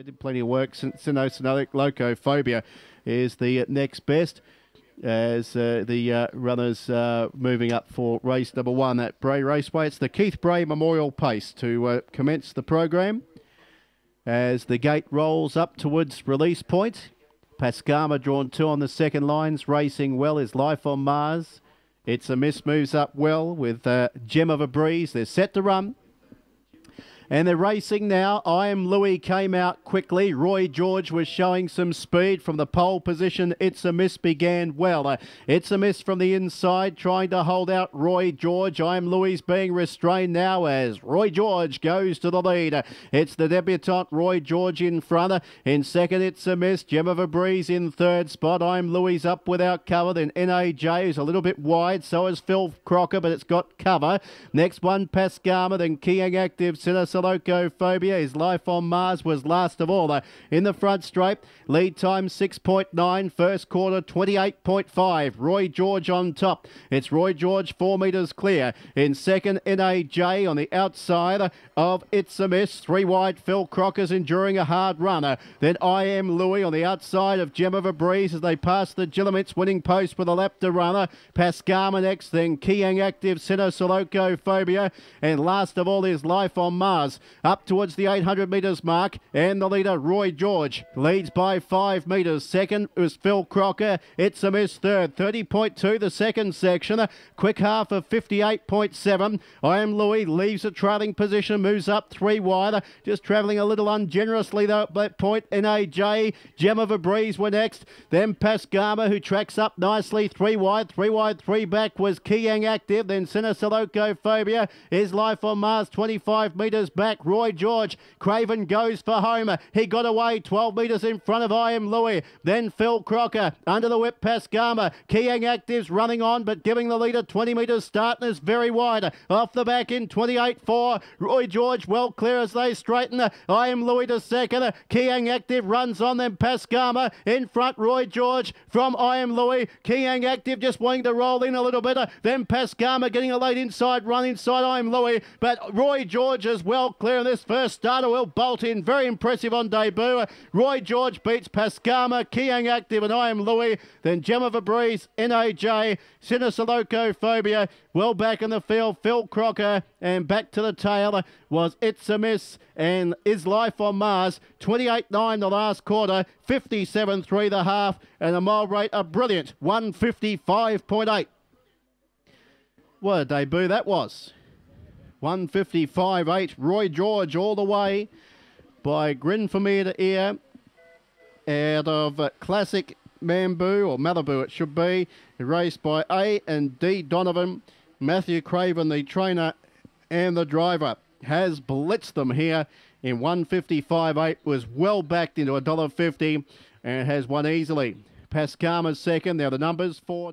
Did plenty of work. Cynosonic Locophobia is the next best as the runners moving up for race number 1 at Bray Raceway. It's the Keith Bray Memorial Pace to commence the program as the gate rolls up towards release point. Pascama drawn 2 on the second lines, racing well is Life on Mars. It's a Miss moves up well with Gem of a Breeze. They're set to run. And they're racing now. I Am Louis came out quickly. Roy George was showing some speed from the pole position. It's a Miss began well. It's a Miss from the inside trying to hold out Roy George. I Am Louis being restrained now as Roy George goes to the lead. It's the debutant Roy George in front. In second, It's a Miss. Gem of a Breeze in third spot. I Am Louis up without cover. Then NAJ is a little bit wide. So is Phil Crocker, but it's got cover. Next one, Pascama. Then Kiang Active, Locophobia. His Life on Mars was last of all. In the front straight, lead time 6.9, first quarter 28.5. Roy George on top. It's Roy George 4 metres clear. In second, NAJ on the outside of It's a Miss. 3 wide, Phil Crocker's enduring a hard runner. Then I Am Louis on the outside of Gem of a Breeze as they pass the Gillamits winning post with a lap to runner. Pascama next, then Kiang Active, Locophobia, and last of all is Life on Mars. Up towards the 800 metres mark, and the leader, Roy George, leads by 5 metres. Second was Phil Crocker. It's a Miss third. 30.2 the second section. Quick half of 58.7. I Am Louis leaves a trailing position, moves up 3 wide. Just travelling a little ungenerously though at that point. NAJ, Gem of a Breeze were next. Then Pascama, who tracks up nicely. 3 wide, 3 back was Kiang Active. Then Locophobia. Is Life on Mars 25 metres back. Roy George, Craven goes for home. He got away 12 metres in front of I Am Louis. Then Phil Crocker under the whip. Pascama. Kiang Active's running on but giving the leader 20 metres start and is very wide. Off the back in 28.4. Roy George well clear as they straighten. I Am Louis to second. Kiang Active runs on them. Pascama in front. Roy George from I Am Louis. Kiang Active just wanting to roll in a little bit. Then Pascama getting a late inside run inside I Am Louis. But Roy George as well clear in this first starter. Will bolt in. Very impressive on debut. Roy George beats Pascama, Kiang Active and I Am Louis. Then Gem of a Breeze, NAJ, Locophobia. Well back in the field, Phil Crocker. And back to the tail was It's a Miss and Is Life on Mars. 28.9 the last quarter, 57.3 the half, and a mile rate a brilliant 155.8. What a debut that was. 155.8. Roy George all the way by Grin from ear to ear out of Classic Bamboo, or Malibu it should be, raced by A and D Donovan. Matthew Craven, the trainer and the driver, has blitzed them here in 155.8, was well backed into $1.50 and has won easily. Pascama's second. Now the numbers 4.